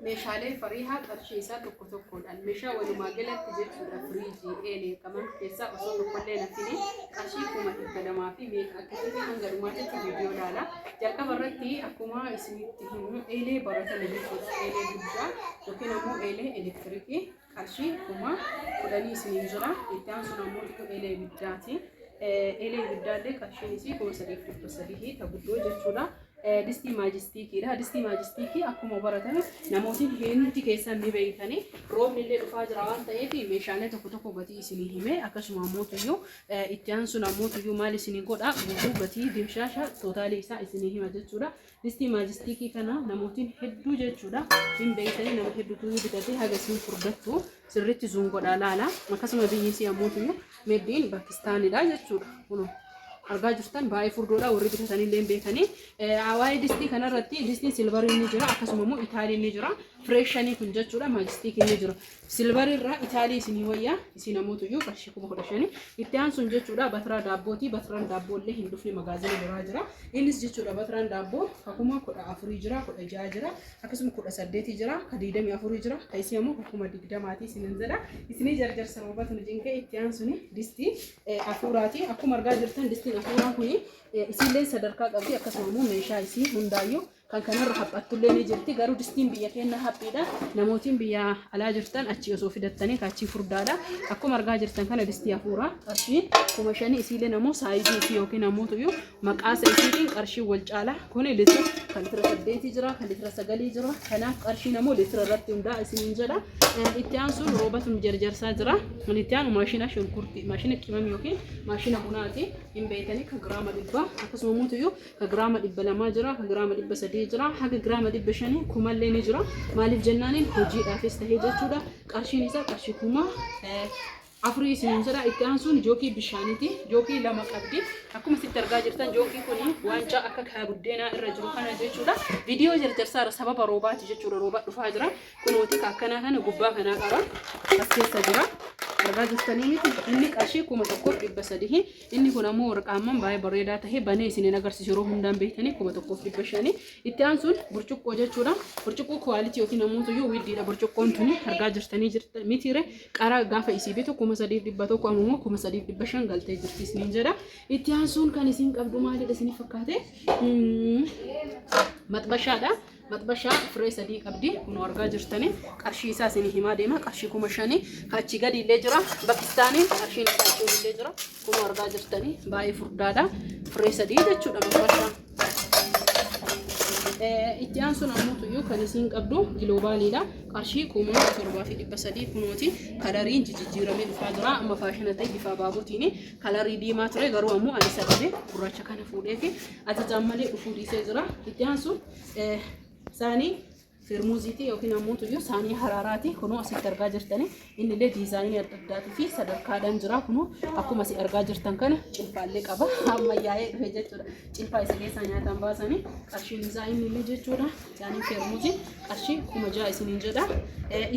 meeshaalee fariihaa qarshii isaa tokko tokkodhaan meeshaa walumaa galatti jechuudha firiijii eelee qaban keessaa osoo tokkollee nafini qarshii 200 fi meeqa akkasitti hanga dhumaatitti viidiyoo ilaala. Jalqaba irratti akkuma isinitti himu eelee baratame jechuudha eelee guddaa yookiin ammoo eelee elektiriikii qarshii 10,000 isiniin jira. Itti aansuun ammoo eelee ibiddaati. Eelee ibiddaallee qarshiin isii 3,300 ta'uudoo jechuudha. Distii maajistiikiidha. Distii maajistiikii akkuma baratame namootiin hedduu keessan ni beekani. Roobni illee dhufaa jira waan ta'eef meeshaalee tokko tokko gatii isinii hime akkasuma ammoo itti aansuun ammoo maal isinii godha guutuu gatii dimshaasha tootaalii isaa isinii hima jechuudha. Distii maajistiikii kana namootiin hedduu jechuudha hin beekani nama hedduutu bitatee haga isin furdattu sirriitti zuun godha laala. Akkasuma biyyi isii ammoo meeddiin Paakistaanidha jechuudha. Kun argaa jirtan baay'ee furdoodha warri bitatanii illee beekanii. Waa'ee distii kanarratti distiin silvarii ni jira akkasuma immoo Itaalii ni jira. Fireeshanii kun jechuudha maajistiikii ni jira. Silvarii irraa Itaalii isinii wayyaa isin ammoo qarshii 15,000. Itti aansuun jechuudha batiraa daabbooti. Batiraan daabboo illee hin dhufne magaazina biraa jira. Innis jechuudha batiraan daabboo akkuma 14 jira, 16 jira, akkasuma 18 jira, 24 jira. Taasisi ammoo akkuma 20 isinin jedha. Isinii jarjarsa roobatu nu jinkee itti aansuun distii afuuraati. Akkuma argaa jirtan distiin afuuraan kun isillee sadarkaa qabdi akkasuma immoo meeshaa isii hundaayyuu kan kanarra haphattullee ni jirti. Garuu distiin biyya keenya haphiidha. Namootiin biyya alaa jirtan achi osoo fidattanii kaachii furdaadha. Akkuma argaa jirtan kana distii afuuraa qarshii 5,000 isillee namoo saayidii isii yookiin ammoo maqaasa isiitiin qarshii wal caala. Kun litira kan litira 8 jira, kan litira 9 jira. Kanaaf qarshii namoo litira irratti hundaa isiniin jedha. Itti aansuun roobatu jarjarsaa jira. Itti aanu maashina shunkurtii, maashina qimamii yookiin maashina bunaati. Hin beekanii kan giraama 100 akkasuma ammoo kan giraama 200 jira, kan giraama 300 jira, haga giraama 500 kumallee ni jira. Maaliif jennaaniin hojiidhaafis tahee jechuudha. Qarshiin isaa qarshii 4,000 isiniin jedha. Itti aansuun jookii bishaaniiti. Jookii 2 qabdi. Akkuma sitti argaa jirtan jookii kun waancaa akka kaa buddeenaa irra jiru kana jechuudha. Viidiyoo jarjarsaa sababa roobaati jechuudha. Rooba dhufaa jira. Kunooti akkanaa kana gubbaa kanaa qaba. As keessa jira. Argaa jirtanii miti inni qarshii 1,300. Inni kun ammoo warqaamman baay'ee bareedaa tahee banee isiniin agarsiisu yeroo hundaan beektanii 1,500. Itti aansuun burcuqqoo jechuudha. Burcuqqoo kwaalitii yookiin ammoo widdiidha. Burcuqqoon tuni argaa jirtanii jirtan mitiire qara gaafa isii bitu 3,100 ammoo 3,500 galtee jirti isiniin jedha. Itti aansuun kan isin qabdu maalidha isinii fakkaate? Maxbashaadha. Maxbashaa firee 3 qabdi. Kun argaa jirtanii qarshii isaa isinii himaa deema. Qarshii 5,000 kachi gadi illee jira. Pakistaaniin qarshiin isaa illee jira. Kun argaa jirtanii baay'ee furdaadha. Firee 3 jechuudha maxbashaa. Itti aansuun ammoo kan isin qabdu giloobaaliidha. Qarshii 7,300 kunooti. Kalariin jijjiiramee dhufaa jira. Amma faashina ta'e bifa abaabotiin kalarii diimaa ture garuu ammoo ani sadabee gurraacha kana fuudhee fi ajajaan malee dhufuu dhiisee jira. Itti aansuun saanii firmuuziitii yookiin ammoo saanii haraaraati. Kunoo asitti argaa jirtanii inni illee diizaayinii adda addaatii fi sadarkaadhaan jira. Kunoo akkuma asi argaa jirtan kana cilfaallee qaba. Ammayyaa'ee dhufe jechuudha. Cilfaa isa keessaa nyaataan baasanii qarshiin isaa inni illee jechuudha. Saanii firmuuzii qarshii 6,000 isiniin jedha.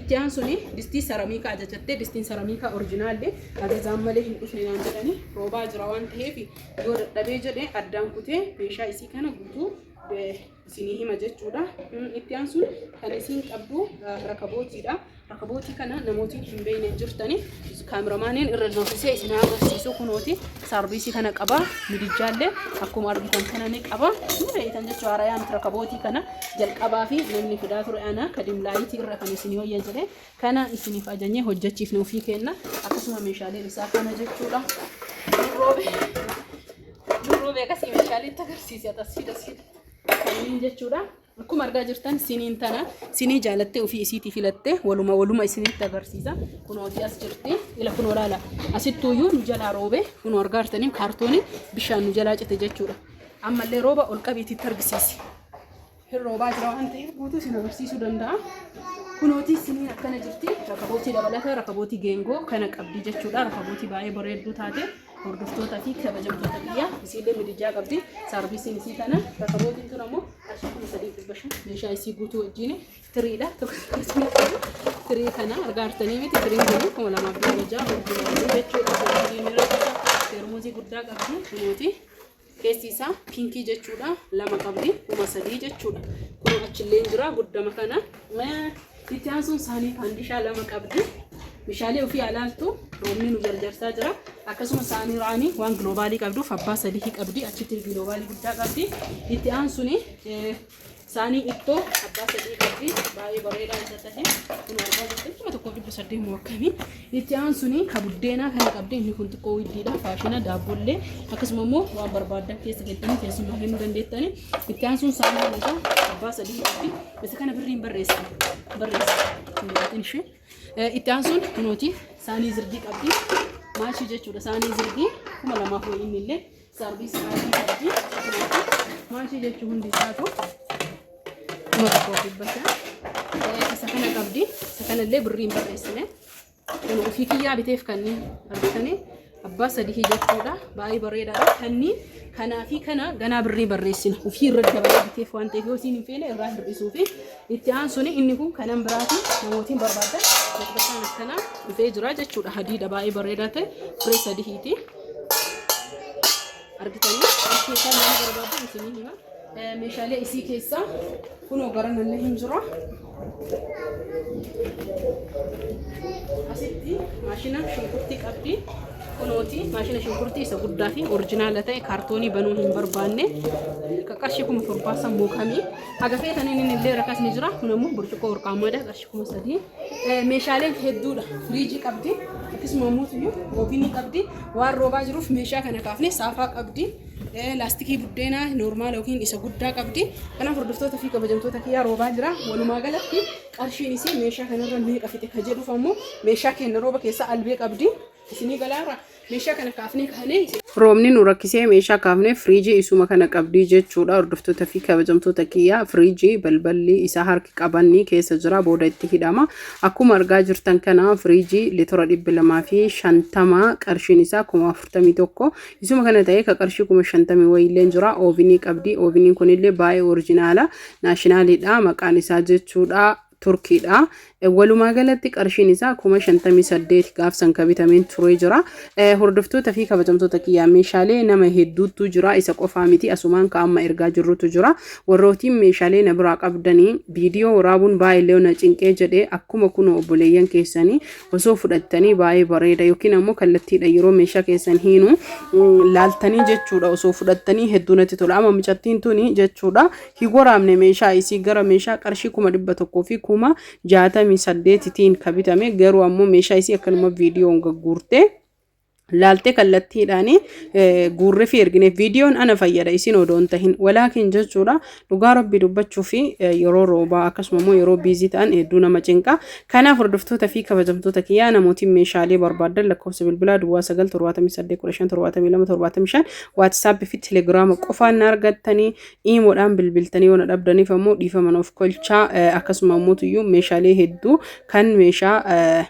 Itti aansuun distii saramiikaa ajajattee distiin saramiikaa oriijinaallee ajajaan malee hin dhufne naan jedhanii roobaa jira waan ta'eef yoo dadhabee jedhee addaan kutee meeshaa isii kana guutuu isinii hima jechuudha. Itti aansuun kan isin qabdu rakabootiidha. Rakabootii kana namooti hin beekne jirtanii kaameramaaniin irra noofisee isin agarsiisu kunooti. Saarbiisii kana qaba. Midijjaallee akkuma argitan kana ni qaba. Ni beektan jechuudha. Harayaan rakabootii kana jalqabaa fi namni fidaa ture ana kadimlaayitii irra kan isin hoyya jedhee kana isiniif ajajnee hojjechiifne ofii kenna. Akkasuma meeshaaleen isaa kana jechuudha. Durroobee akkasii meeshaalee agarsiisi atasii Kaniin jechuudha. Akkuma argaa jirtan siniin tana sinii jaalattee ofii isiitii filattee waluma isinitti agarsiisa. Kunoo as jirti. Ila kunoo laala. Asittuuyyuu nu jalaa roobee kunoo argaa jirtanii kaartoonii bishaan nu jalaa cite jechuudha. Ammallee rooba ol qabiititti argisiisi. Hin roobaa jira waan ta'eef guutuu isin agarsiisuu danda'a. Kunooti siniin akkana jirti. Rakabootii dabalata rakabootii geengoo kana qabdi jechuudha. Rakabootii baay'ee bareedduu taate. Hordoftoota fi kabajamtoota biyyaa isillee midijaa qabdi. Saarbiisiin isii kana rakabootiin tun ammoo qarshii 3,500 meeshaa isii guutuu wajjin tiriidha. Tirii kana argaa jirtanii miti tiriin kun 2,200 jechuudha. Firmuuzii guddaa qabdi kunuuti. Keessi isaa pinkii jechuudha. Lama qabdi kuma sadii jechuudha. Kun achillee jira guddama kana. Itti aansuun saanii faandishaa lama qabdi. Meeshaalee ofii alaaltu roobni nu jarjarsaa jira. Akkasuma saanii raanii waan globaalii qabduuf abbaa sadii qabdi. Achitti globaalii guddaa qabdi. Itti aansuun saanii ittoo abbaa sadii qabdi. Baay'ee bareedaa isa ta'e. Kun argaa jirtu kuma tokkoof dhibba saddeet muwakkamii. Itti aansuun buddeenaa kana qabdi. Inni kun xiqqoo widdiidha. Faashina daabbollee akkasuma immoo waan barbaadan keessa galtanii keessumaa kennuu dandeettani. Itti aansuun saanii isaa abbaa sadii qabdi. Isa kana birriin barreessa. Itti aansuun kunooti saanii zirgii qabdi. Maashii jechuudha. Saanii zirgii kuma lamaaf waliin illee saarbiis maashii qabdi. Maashii jechuun hundi isaatu kuma tokkoof dhibba shan. Isa kana qabdi. Isa kanallee birriin barreessine. Kun ofii kiyyaa biteef kanneen argitanii abbaa sadii jechuudha. Baay'ee bareedaadha. Kanneen kanaa fi kana ganaa birrii barreessina. Ofii irra dabalee biteef waan ta'eef yoo isin hin feene irraa hir'isuufi. Itti aansuun inni kun kanan biraati namootiin barbaadan bakka akkanaa dhufee jira jechuudha. Hadiida baay'ee bareedaa ta'e firee sadiiti. Argitanii keessaa nama barbaadan isinii hima. Meeshaalee isii keessaa kunoo garanallee hin jira. Asitti maashina shunkurtii qabdi. Kunooti maashina shunkurtii isa guddaa fi oriijinaala ta'e kaartoonii banuu hin barbaanne qarshii kuma torbaa mookamii haga feetaniin inni illee rakkas ni jira. Kun immoo burcuqqoo warqaamaadha qarshii kuma sadii. Meeshaaleen hedduudha. Firiijii qabdi. Akkasuma immoo oobinii qabdi. Waan roobaa jiruuf meeshaa kana kaafne saafaa qabdi. Laastikii buddeenaa normaal yookiin isa guddaa qabdi. Kanaaf hordoftoota fi kabajamtoota kiyyaa roobaa jira. Walumaa galatti qarshiin isii meeshaa kanarra meeqa fite ka jedhuuf ammoo meeshaa keenya rooba keessa albee qabdi. Isinii galaara meeshaa kana kaafnee kaanee roobni nu rakkisee meeshaa kaafnee firiijii isuma kana qabdi jechuudha. Hordoftoota fi kabajamtoota kiyyaa firiijii balballi isaa harki qabanni keessa jira booda itti hidhama. Akkuma argaa jirtan kana firiijii litira 250 qarshiin isaa 41 isuma kana ta'ee ka qarshii 50 wayiillee jira. Oobinii qabdi. Oobiniin kunillee baay'ee oriijinaala naashinaaliidha maqaan isaa jechuudha. Turkiidha. Walumaa galatti qarshiin isaa 58 gaafsan kabitameen turee jira. Hordoftoota fi kabajamtoota kiyyaa meeshaalee nama hedduutu jira. Isa qofaa miti asumaan ka amma ergaa jirrutu jira. Warrootiin meeshaalee na biraa qabdanii viidiyoo waraabuun baay'ee na cinqee jedhee akkuma kun obboleeyyan keessanii osoo fudhattanii baay'ee bareeda yookiin ammoo kallattiidha yeroo meeshaa keessan hiinu laaltanii jechuudha osoo fudhattanii hedduu natti tola. Amma micattiin tuni jechuudha higoraamne meeshaa isii gara meeshaa qarshii 100 fi 68tiin kabitame garuu ammoo meeshaa isii akkanuma viidiyoon gagguurte laalte kallattiidhaan guurree fi ergine viidiyoon ana fayyada isin odoon tahin walaakin jechuudha dhugaa rabbi dubbachuu fi yeroo roobaa akkasuma immoo yeroo biizii ta'an hedduu nama cinqa. Kanaaf hordoftoota fi kabajamtoota kiyyaa namootiin meeshaalee barbaadan lakkoofsa bilbilaa duwwaa 978157275 WhatsApp fi Telegram qofaan argattanii iimoodhaan bilbiltanii waan dhabdaniif ammoo dhiifaman of kolchaa akkasuma immoo tuyyuu meeshaalee hedduu kan meeshaa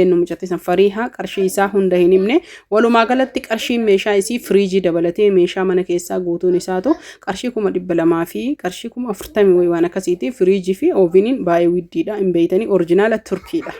numichattisan fariiha qarshii isaa hunda hin himne walumaa galatti qarshiin meeshaa isii firiijii dabalatee meeshaa mana keessaa guutuun isaatu qarshii 200 fi qarshii 40 waan akkasiiti. Firiijii fi ooviniin baay'ee widdiidha hin beeytanii oriijinaala Turkiidha.